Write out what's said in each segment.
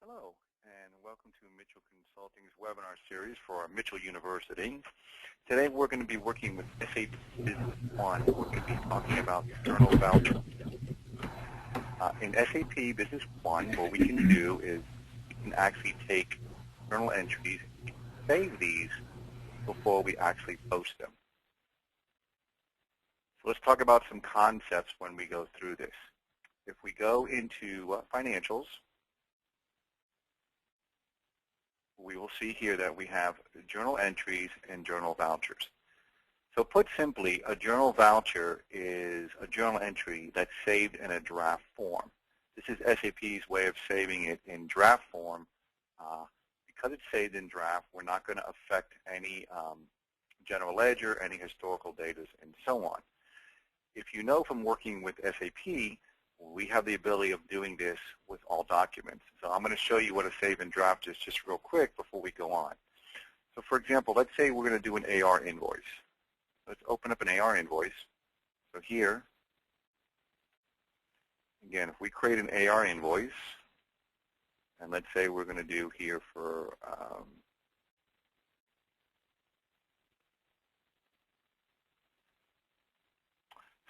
Hello, and welcome to Mitchell Consulting's webinar series for our Mitchell University. Today we're going to be working with SAP Business One. We're going to be talking about Journal Voucher. In SAP Business One, what we can do is we can actually take journal entries, save these before we actually post them. So let's talk about some concepts when we go through this. If we go into financials, we will see here that we have journal entries and journal vouchers. So put simply, a journal voucher is a journal entry that's saved in a draft form. This is SAP's way of saving it in draft form. Because it's saved in draft, we're not going to affect any general ledger, any historical data, and so on. If you know from working with SAP, we have the ability of doing this with all documents. So I'm going to show you what a save and draft is just real quick before we go on. So for example, let's say we're going to do an AR invoice. Let's open up an AR invoice. So here, again, if we create an AR invoice, and let's say we're going to do here for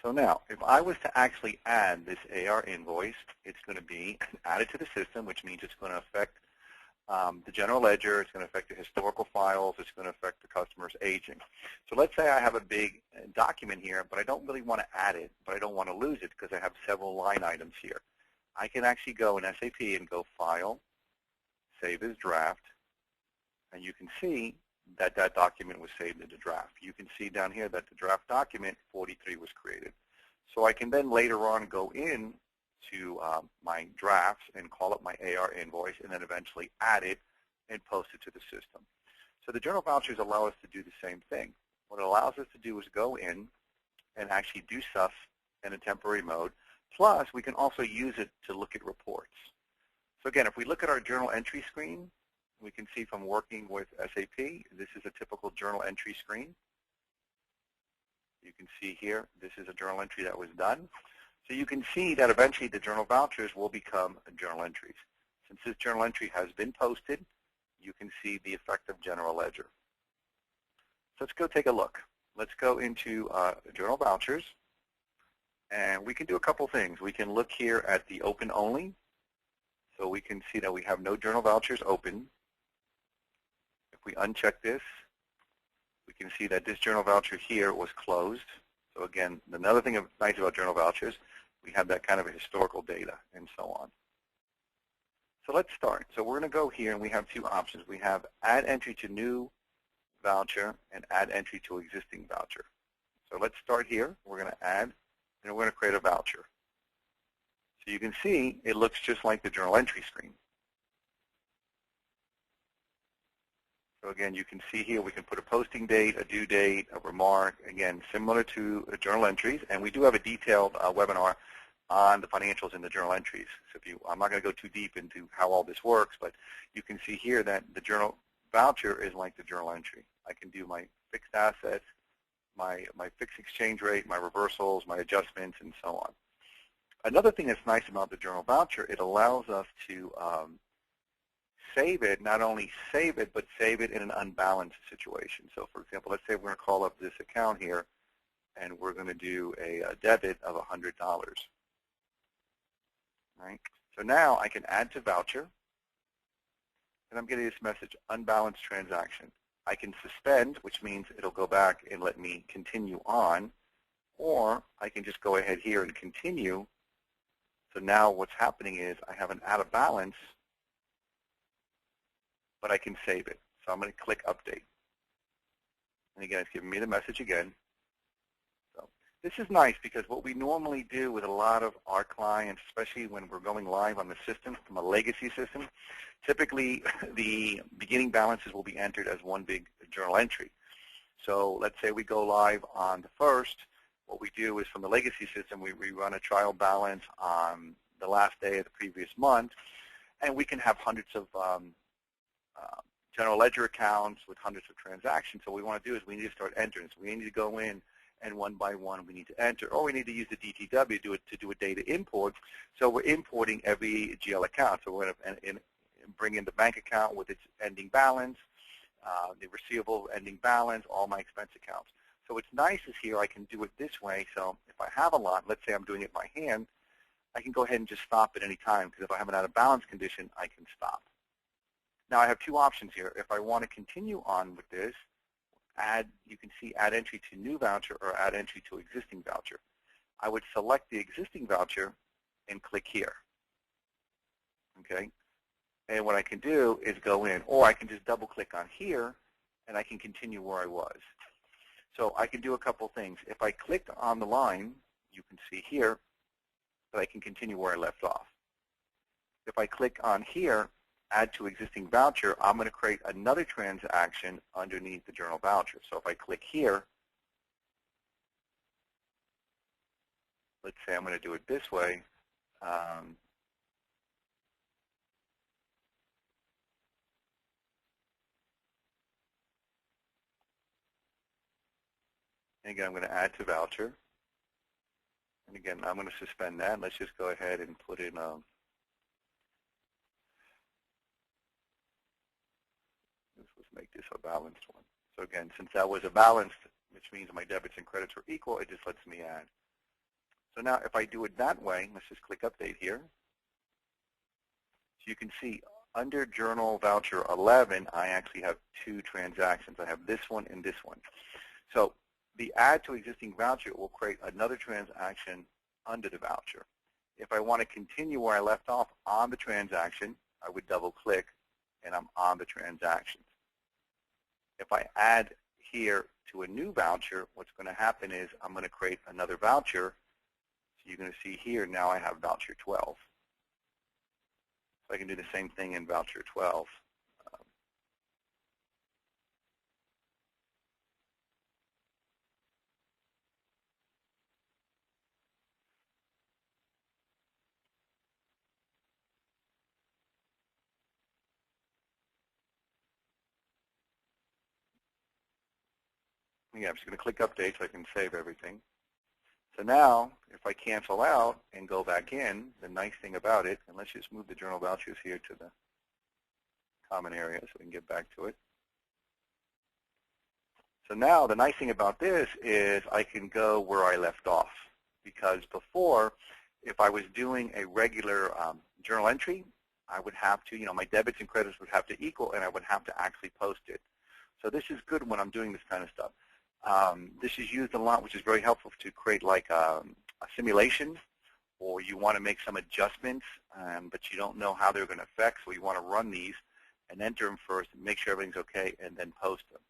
so now, if I was to actually add this AR invoice, it's going to be added to the system, which means it's going to affect the general ledger, it's going to affect the historical files, it's going to affect the customer's aging. So let's say I have a big document here, but I don't really want to add it, but I don't want to lose it because I have several line items here. I can actually go in SAP and go File, Save as Draft, and you can see that that document was saved into draft. You can see down here that the draft document 43 was created. So I can then later on go in to my drafts and call up my AR invoice and then eventually add it and post it to the system. So the journal vouchers allow us to do the same thing. What it allows us to do is go in and actually do stuff in a temporary mode. Plus, we can also use it to look at reports. So again, if we look at our journal entry screen, we can see from working with SAP, this is a typical journal entry screen. You can see here, this is a journal entry that was done. So you can see that eventually the journal vouchers will become journal entries. Since this journal entry has been posted, you can see the effect of general ledger. So let's go take a look. Let's go into journal vouchers, and we can do a couple things. We can look here at the open only. So we can see that we have no journal vouchers open. If we uncheck this, we can see that this journal voucher here was closed. So again, another thing that's nice about journal vouchers, we have that kind of a historical data and so on. So let's start. So we're going to go here and we have two options. We have add entry to new voucher and add entry to existing voucher. So let's start here. We're going to add and we're going to create a voucher. So you can see it looks just like the journal entry screen. So again, you can see here we can put a posting date, a due date, a remark, again, similar to journal entries. And we do have a detailed webinar on the financials in the journal entries. So I'm not going to go too deep into how all this works, but you can see here that the journal voucher is like the journal entry. I can do my fixed assets, my fixed exchange rate, my reversals, my adjustments, and so on. Another thing that's nice about the journal voucher, it allows us to save it, not only save it, but save it in an unbalanced situation. So for example, let's say we're going to call up this account here, and we're going to do a debit of $100. Right? So now I can add to voucher, and I'm getting this message, Unbalanced Transaction. I can suspend, which means it'll go back and let me continue on, or I can just go ahead here and continue. So now what's happening is I have an out of balance, but I can save it. So I'm going to click Update. And again, it's giving me the message again. So this is nice because what we normally do with a lot of our clients, especially when we're going live on the system from a legacy system, typically the beginning balances will be entered as one big journal entry. So let's say we go live on the 1st. What we do is from the legacy system, we run a trial balance on the last day of the previous month, and we can have hundreds of general ledger accounts with hundreds of transactions. So what we want to do is we need to start entering. So we need to go in and one by one we need to enter, or we need to use the DTW to do a data import. So we're importing every GL account. So we're going to bring in the bank account with its ending balance, the receivable ending balance, all my expense accounts. So what's nice is here I can do it this way. So if I have a lot, let's say I'm doing it by hand, I can go ahead and just stop at any time, because if I have an out of balance condition, I can stop. Now I have two options here. If I want to continue on with this, you can see add entry to new voucher or add entry to existing voucher. I would select the existing voucher and click here. Okay? And what I can do is go in, or I can just double click on here and I can continue where I was. So I can do a couple things. If I click on the line, you can see here that I can continue where I left off. If I click on here, add to existing voucher, I'm going to create another transaction underneath the journal voucher. So if I click here, let's say I'm going to do it this way. And again, I'm going to add to voucher. And again, I'm going to suspend that. Let's just go ahead and put in let's make this a balanced one. So again, since that was a balanced, which means my debits and credits were equal, it just lets me add. So now if I do it that way, let's just click Update here. So you can see under Journal Voucher 11, I actually have two transactions. I have this one and this one. So the add to existing voucher will create another transaction under the voucher. If I want to continue where I left off on the transaction, I would double click and I'm on the transaction. If I add here to a new voucher, what's going to happen is I'm going to create another voucher. So you're going to see here now I have voucher 12. So I can do the same thing in voucher 12. Yeah, I'm just going to click Update so I can save everything. So now, if I cancel out and go back in, the nice thing about it, and let's just move the journal vouchers here to the common area so we can get back to it. So now the nice thing about this is I can go where I left off, because before, if I was doing a regular journal entry, I would have to, my debits and credits would have to equal, and I would have to actually post it. So this is good when I'm doing this kind of stuff. This is used a lot, which is very helpful to create like a simulation, or you want to make some adjustments, but you don't know how they're going to affect, so you want to run these and enter them first and make sure everything's okay and then post them.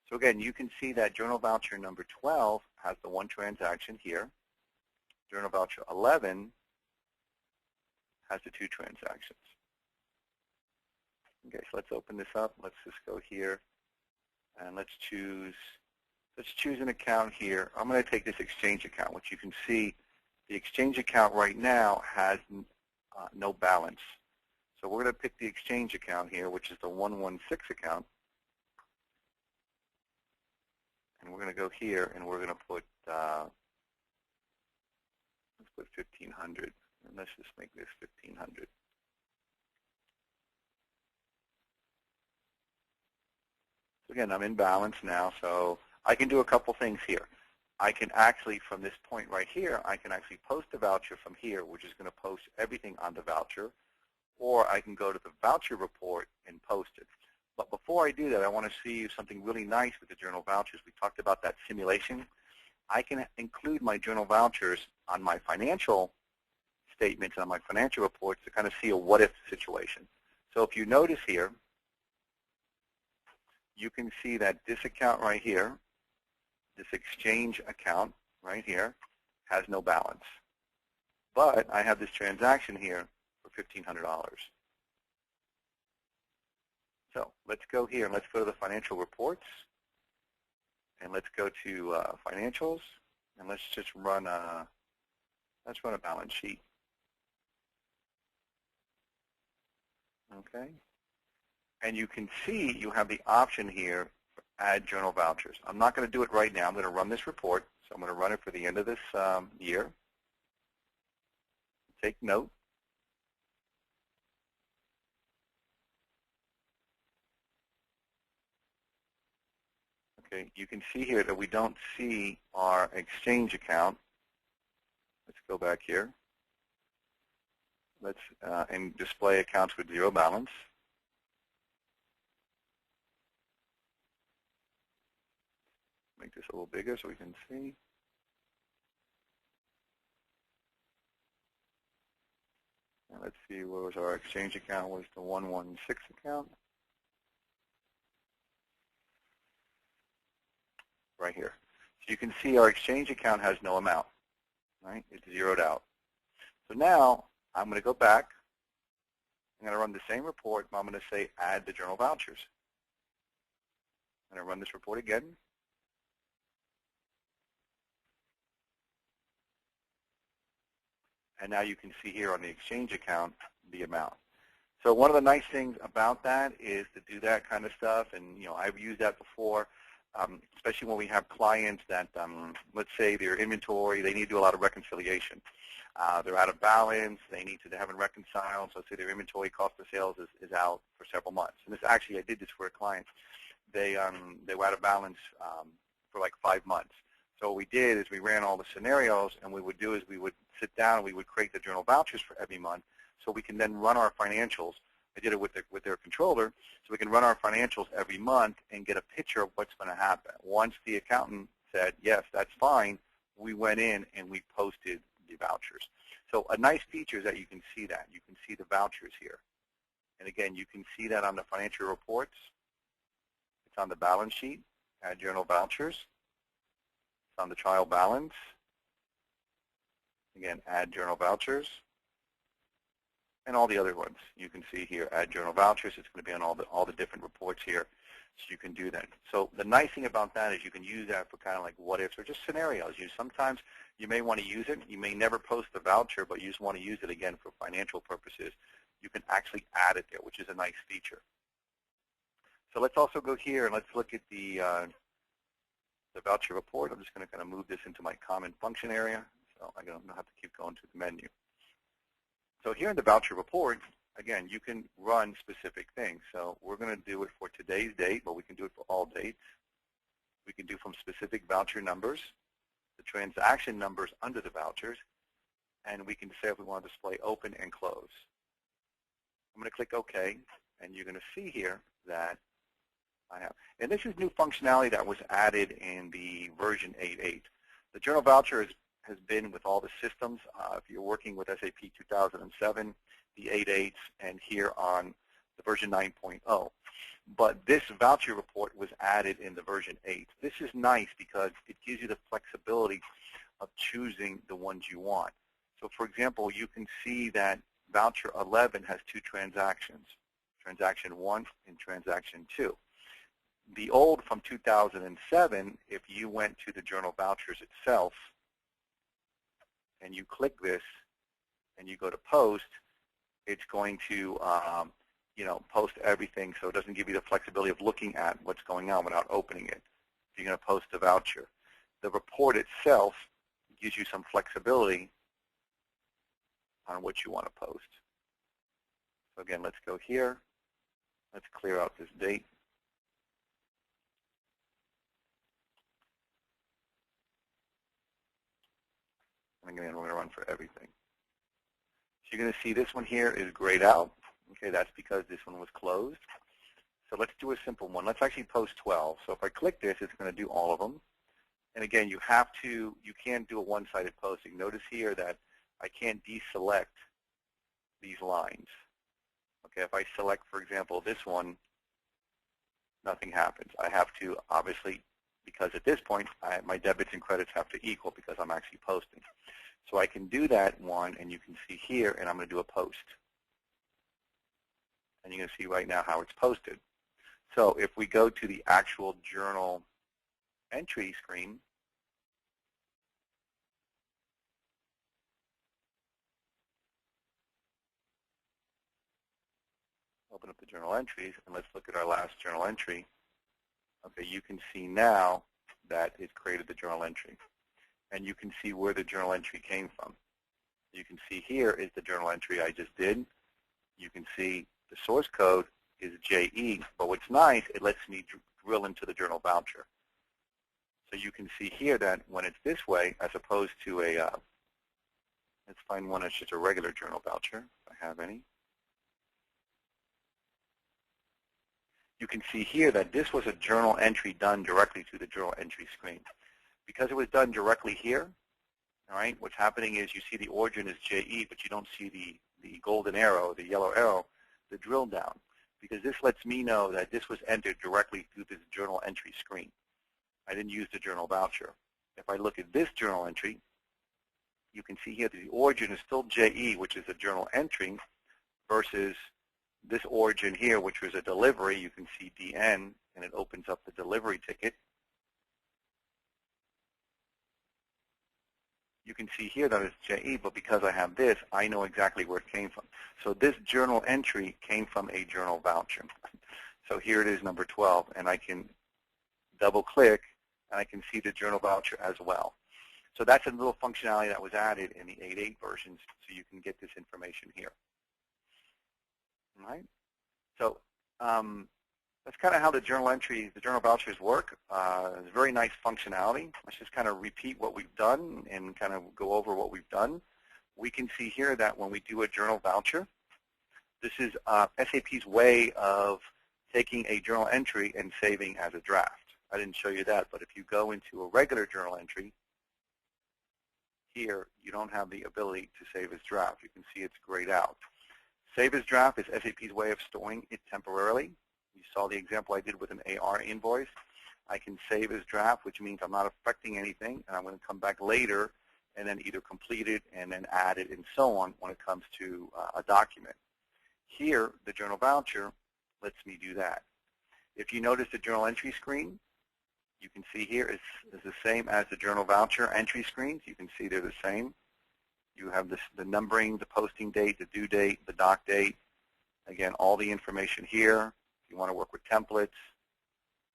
So again, you can see that Journal Voucher number 12 has the one transaction here. Journal Voucher 11 has the two transactions. Okay, so let's open this up. Let's just go here and let's choose an account here. I'm going to take this exchange account, which you can see the exchange account right now has no balance. So we're going to pick the exchange account here, which is the 116 account. And we're going to go here and we're going to put, let's put 1,500. And let's just make this 1,500. So again, I'm in balance now, so I can do a couple things here. I can actually, from this point right here, I can actually post a voucher from here, which is going to post everything on the voucher, or I can go to the voucher report and post it. But before I do that, I want to see something really nice with the journal vouchers. We talked about that simulation. I can include my journal vouchers on my financial statements and on my financial reports to kind of see a what-if situation. So if you notice here, you can see that this account right here, this exchange account right here, has no balance. But I have this transaction here for $1,500. So let's go here and let's go to the financial reports. And let's go to financials. And let's just run a balance sheet. Okay. And you can see you have the option here for add journal vouchers. I'm not going to do it right now. I'm going to run this report. So I'm going to run it for the end of this year. Take note. Okay, you can see here that we don't see our exchange account. Let's go back here. Let's and display accounts with zero balance. Make this a little bigger so we can see. And let's see, what was our exchange account? Was the 116 account? Right here. So you can see our exchange account has no amount, right? It's zeroed out. So now I'm going to go back. I'm going to run the same report, but I'm going to say add the journal vouchers. I'm going to run this report again. And now you can see here on the exchange account the amount. So one of the nice things about that is to do that kind of stuff, and I've used that before, especially when we have clients that, let's say their inventory, they need to do a lot of reconciliation. They're out of balance, they need to have it reconciled, so let's say their inventory cost of sales is out for several months. And this actually, I did this for a client. They were out of balance for like 5 months. So what we did is we ran all the scenarios, and what we would do is we would sit down and we would create the journal vouchers for every month so we can then run our financials. I did it with their controller, so we can run our financials every month and get a picture of what's going to happen. Once the accountant said, yes, that's fine, we went in and we posted the vouchers. So a nice feature is that you can see that. You can see the vouchers here. And again, you can see that on the financial reports. It's on the balance sheet, add journal vouchers. It's on the trial balance. Again, add journal vouchers. And all the other ones you can see here, add journal vouchers. It's going to be on all the different reports here, so you can do that. So the nice thing about that is you can use that for kind of like what ifs or just scenarios. Sometimes you may want to use it. You may never post the voucher, but you just want to use it again for financial purposes. You can actually add it there, which is a nice feature. So let's also go here and let's look at the voucher report. I'm just going to kind of move this into my common function area, so I don't have to keep going to the menu. So here in the voucher report, again, you can run specific things. So we're going to do it for today's date, but we can do it for all dates. We can do from specific voucher numbers, the transaction numbers under the vouchers, and we can say if we want to display open and close. I'm going to click OK, and you're going to see here that I have. And this is new functionality that was added in the version 8.8. The journal voucher has been with all the systems. If you're working with SAP 2007, the 8.8s, and here on the version 9.0. But this voucher report was added in the version 8. This is nice because it gives you the flexibility of choosing the ones you want. So for example, you can see that voucher 11 has 2 transactions, transaction 1 and transaction 2. The old from 2007, if you went to the journal vouchers itself and you click this and you go to post, it's going to post everything, so it doesn't give you the flexibility of looking at what's going on without opening it. You're going to post the voucher. The report itself gives you some flexibility on what you want to post. So again, let's go here. Let's clear out this date. And again, we're going to run for everything. So you're going to see this one here is grayed out. Okay, that's because this one was closed. So let's do a simple one. Let's actually post 12. So if I click this, it's going to do all of them. And again, you can't do a one-sided posting. Notice here that I can't deselect these lines. Okay, if I select, for example, this one, nothing happens. I have to, obviously, because at this point, my debits and credits have to equal because I'm actually posting. So I can do that one, and you can see here, and I'm going to do a post. And you're going to see right now how it's posted. So if we go to the actual journal entry screen, open up the journal entries, and let's look at our last journal entry. Okay, you can see now that it created the journal entry. And you can see where the journal entry came from. You can see here is the journal entry I just did. You can see the source code is JE, but what's nice, it lets me drill into the journal voucher. So you can see here that when it's this way, as opposed to a, let's find one that's just a regular journal voucher, if I have any. You can see here that this was a journal entry done directly to the journal entry screen. Because it was done directly here, all right, what's happening is you see the origin is JE, but you don't see the golden arrow, the yellow arrow, the drill down, because this lets me know that this was entered directly through this journal entry screen. I didn't use the journal voucher. If I look at this journal entry, you can see here that the origin is still JE, which is a journal entry, versus this origin here, which was a delivery. You can see DN, and it opens up the delivery ticket. You can see here that it's JE, but because I have this, I know exactly where it came from. So this journal entry came from a journal voucher. So here it is, number 12, and I can double-click, and I can see the journal voucher as well. So that's a little functionality that was added in the 8.8 versions, so you can get this information here. All right? So that's kind of how the journal entries, the journal vouchers work. It's very nice functionality. Let's just kind of repeat what we've done and kind of go over what we've done. We can see here that when we do a journal voucher, this is SAP's way of taking a journal entry and saving as a draft. I didn't show you that, but if you go into a regular journal entry, here you don't have the ability to save as draft. You can see it's grayed out. Save as draft is SAP's way of storing it temporarily. You saw the example I did with an AR invoice. I can save as draft, which means I'm not affecting anything, and I'm going to come back later and then either complete it and then add it and so on when it comes to a document. Here, the journal voucher lets me do that. If you notice the journal entry screen, you can see here is the same as the journal voucher entry screens. You can see they're the same. You have this, the numbering, the posting date, the due date, the doc date. Again, all the information here. If you want to work with templates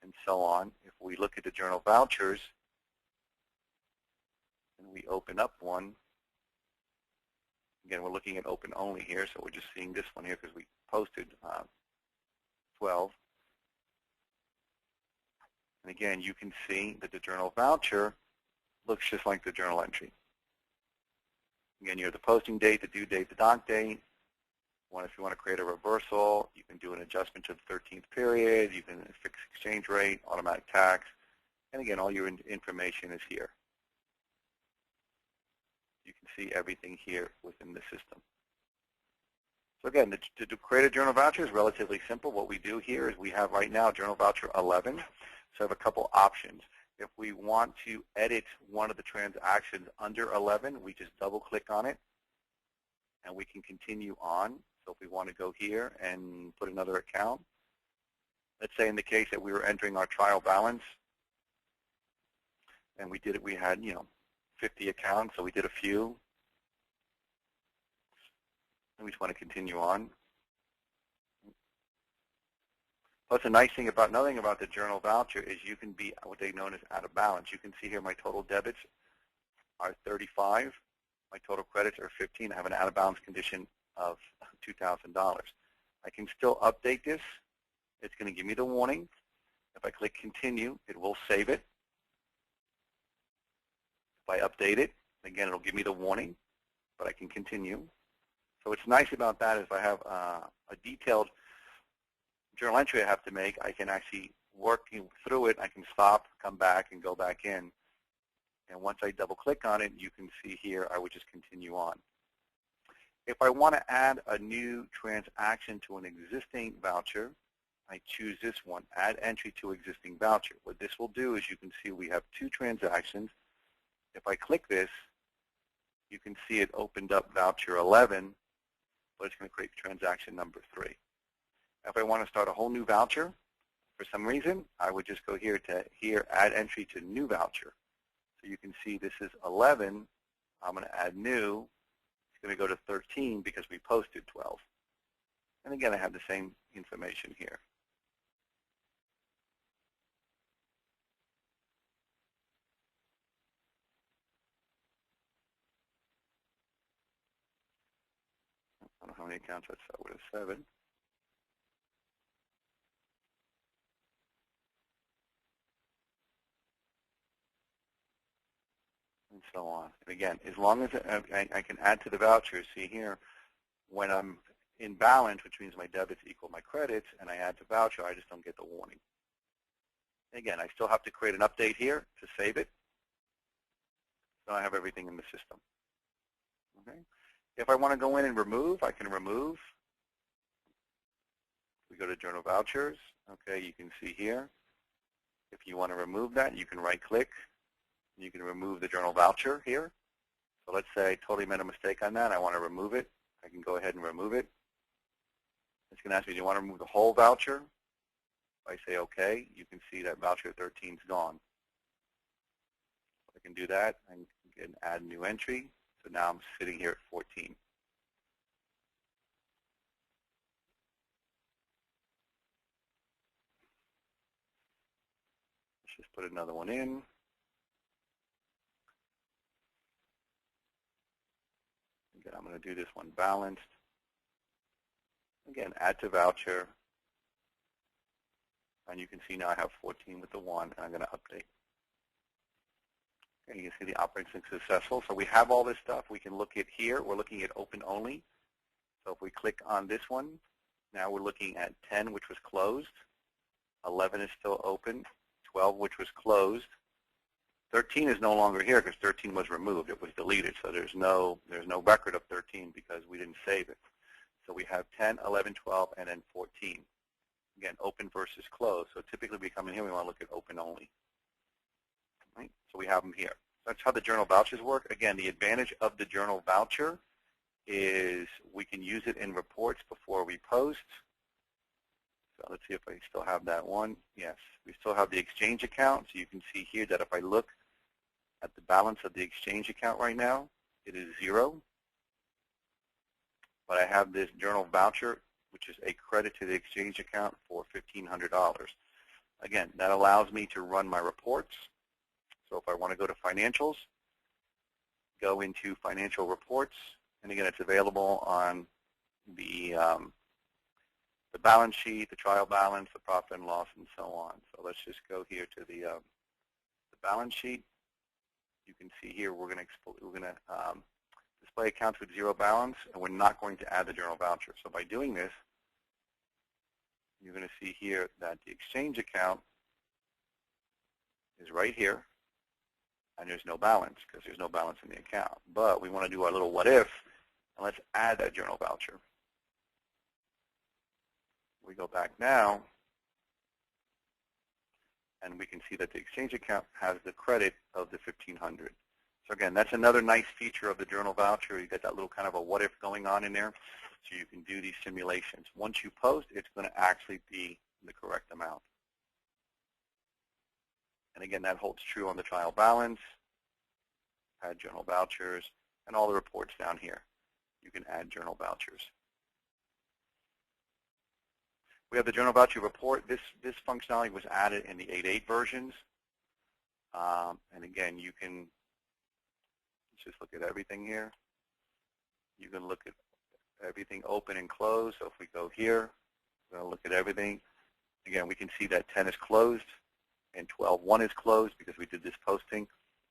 and so on. If we look at the journal vouchers and we open up one, again, we're looking at open only here, so we're just seeing this one here because we posted 12. And again, you can see that the journal voucher looks just like the journal entry. Again, you have the posting date, the due date, the doc date. If you want to create a reversal, you can do an adjustment to the 13th period. You can fix exchange rate, automatic tax. And again, all your information is here. You can see everything here within the system. So again, to create a journal voucher is relatively simple. What we do here is we have right now Journal Voucher 11. So I have a couple options. If we want to edit one of the transactions under 11, we just double-click on it, and we can continue on. So if we want to go here and put another account, let's say in the case that we were entering our trial balance, and we did it, we had 50 accounts, so we did a few, and we just want to continue on. Plus, the nice thing about, another thing about the journal voucher is you can be what they know as out of balance. You can see here my total debits are 35. My total credits are 15. I have an out of balance condition of $2,000. I can still update this. It's going to give me the warning. If I click continue, it will save it. If I update it, again, it'll give me the warning, but I can continue. So what's nice about that is if I have a detailed journal entry I have to make, I can actually work through it. I can stop, come back, and go back in. And once I double-click on it, you can see here I would just continue on. If I want to add a new transaction to an existing voucher, I choose this one, Add Entry to Existing Voucher. What this will do is you can see we have two transactions. If I click this, you can see it opened up Voucher 11, but it's going to create transaction number 3. If I want to start a whole new voucher, for some reason, I would just go here to Add Entry to New Voucher. So you can see this is 11. I'm going to add new. It's going to go to 13 because we posted 12. And again, I have the same information here. I don't know how many accounts I start with a 7. and so on. And again, as long as I can add to the voucher, see here, when I'm in balance, which means my debits equal my credits, and I add to voucher, I just don't get the warning. Again, I still have to create an update here to save it. So I have everything in the system. Okay. If I want to go in and remove, I can remove. We go to Journal Vouchers. Okay, you can see here. If you want to remove that, you can right-click. You can remove the Journal Voucher here. So let's say I totally made a mistake on that. I want to remove it. I can go ahead and remove it. It's going to ask me, do you want to remove the whole voucher? If I say OK, you can see that voucher 13 is gone. I can do that. I can add a new entry. So now I'm sitting here at 14. Let's just put another one in. Again, I'm going to do this one balanced. Again, add to voucher. And you can see now I have 14 with the 1, and I'm going to update. And you can see the operating is successful. So we have all this stuff. We can look at here. We're looking at open only. So if we click on this one, now we're looking at 10, which was closed. 11 is still open. 12, which was closed. 13 is no longer here because 13 was removed. It was deleted. So there's no record of 13 because we didn't save it. So we have 10, 11, 12, and then 14. Again, open versus closed. So typically we come in here, we want to look at open only. Right? So we have them here. That's how the Journal Vouchers work. Again, the advantage of the Journal Voucher is we can use it in reports before we post. So let's see if I still have that one. Yes, we still have the exchange account. So you can see here that if I look at the balance of the exchange account right now, it is 0. But I have this Journal Voucher, which is a credit to the exchange account for $1,500. Again, that allows me to run my reports. So if I want to go to financials, go into financial reports, and again, it's available on the balance sheet, the trial balance, the profit and loss, and so on. So let's just go here to the balance sheet. You can see here we're going to display accounts with 0 balance, and we're not going to add the Journal Voucher. So by doing this, you're going to see here that the exchange account is right here, and there's no balance because there's no balance in the account. But we want to do our little what if, and let's add that Journal Voucher. We go back now, and we can see that the exchange account has the credit of the $1,500. So again, that's another nice feature of the Journal Voucher. You get that little kind of a what if going on in there, so you can do these simulations. Once you post, it's going to actually be the correct amount. And again, that holds true on the trial balance, add Journal Vouchers, and all the reports down here. You can add Journal Vouchers. We have the Journal Voucher report. This functionality was added in the 8.8 versions. And again, you can just look at everything here. You can look at everything open and closed. So if we go here, we're going to look at everything. Again, we can see that 10 is closed and 12.1 is closed because we did this posting.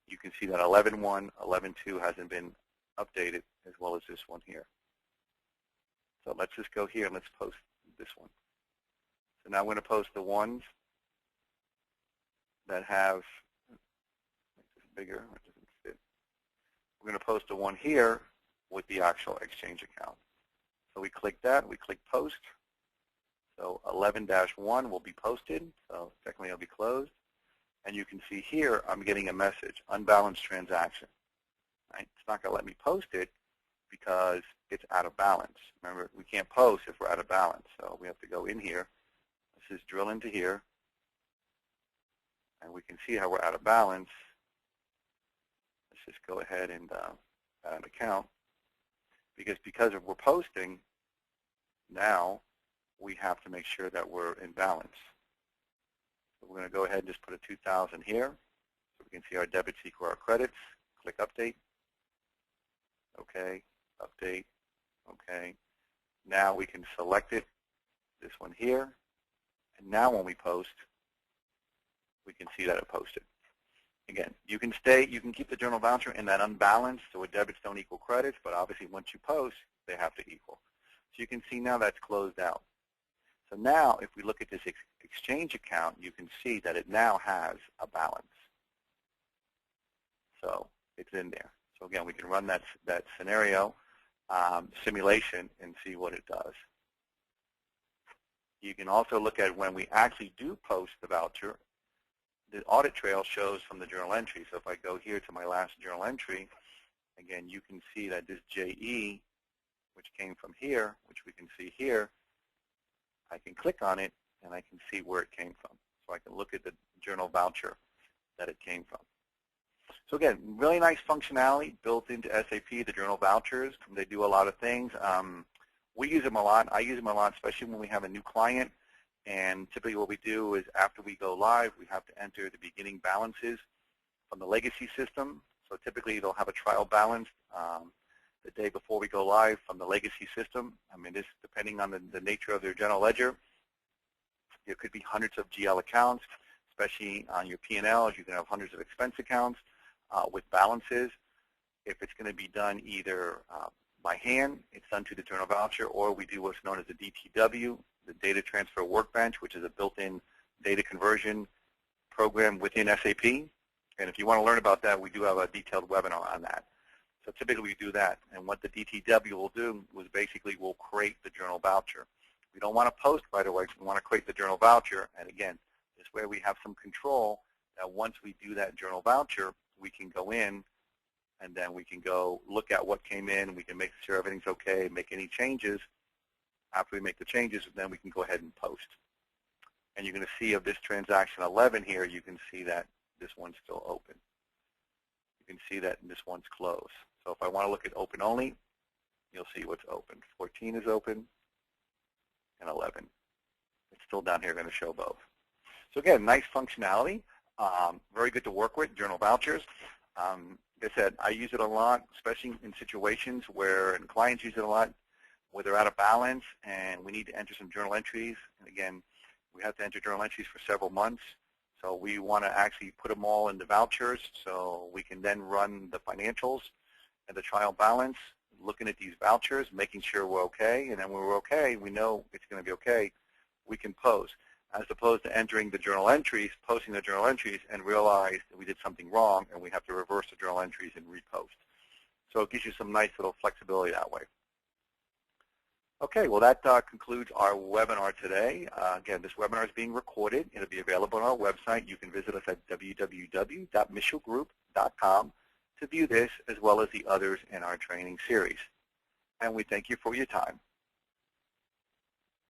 You can see that 11.1, 11.2 hasn't been updated, as well as this one here. So let's just go here and let's post this one. So now I'm going to post the ones that have, make this bigger, it doesn't fit. We're going to post the one here with the actual exchange account. So we click that, we click post. So 11-1 will be posted, so technically it'll be closed. And you can see here I'm getting a message, unbalanced transaction. Right? It's not going to let me post it because it's out of balance. Remember, we can't post if we're out of balance, so we have to go in here. Let's just drill into here, and we can see how we're out of balance. Let's just go ahead and add an account. Because we're posting, now we have to make sure that we're in balance. So we're going to go ahead and just put a 2,000 here, so we can see our debits equal our credits. Click Update. Okay, Update. Okay. Now we can select it, this one here. And now when we post, we can see that it posted. Again, you can keep the journal voucher in that unbalanced, so debits don't equal credits, but obviously once you post, they have to equal. So you can see now that's closed out. So now if we look at this exchange account, you can see that it now has a balance. So it's in there. So again, we can run that scenario simulation and see what it does. You can also look at when we actually do post the voucher, the audit trail shows from the journal entry. So if I go here to my last journal entry, again, you can see that this JE, which came from here, which we can see here, I can click on it and I can see where it came from. So I can look at the journal voucher that it came from. So again, really nice functionality built into SAP, the journal vouchers. They do a lot of things. We use them a lot. I use them a lot, especially when we have a new client. And typically what we do is after we go live, we have to enter the beginning balances from the legacy system. So typically they'll have a trial balance the day before we go live from the legacy system. I mean, this depending on the nature of their general ledger. There could be hundreds of GL accounts, especially on your P&Ls. You can have hundreds of expense accounts with balances. If it's going to be done either by hand, it's done to the journal voucher, or we do what's known as the DTW, the Data Transfer Workbench, which is a built-in data conversion program within SAP. And if you want to learn about that, we do have a detailed webinar on that. So typically we do that. And what the DTW will do is basically we'll create the journal voucher. We don't want to post right away, so we want to create the journal voucher. And again, this way we have some control that once we do that journal voucher, we can go in and then we can go look at what came in. We can make sure everything's okay, make any changes. After we make the changes, then we can go ahead and post. And you're going to see of this transaction 11 here, you can see that this one's still open. You can see that this one's closed. So if I want to look at open only, you'll see what's open. 14 is open and 11. It's still down here going to show both. So again, nice functionality. Very good to work with, journal vouchers. Like I said, I use it a lot, especially in situations where, and clients use it a lot, where they're out of balance and we need to enter some journal entries. And again, we have to enter journal entries for several months. So we want to actually put them all in the vouchers so we can then run the financials and the trial balance, looking at these vouchers, making sure we're okay. And then when we're okay, we know it's going to be okay, we can post. As opposed to entering the journal entries, posting the journal entries, and realize that we did something wrong and we have to reverse the journal entries and repost. So it gives you some nice little flexibility that way. Okay, well that concludes our webinar today. Again, this webinar is being recorded. It'll be available on our website. You can visit us at www.mitchellgroup.com to view this as well as the others in our training series. And we thank you for your time.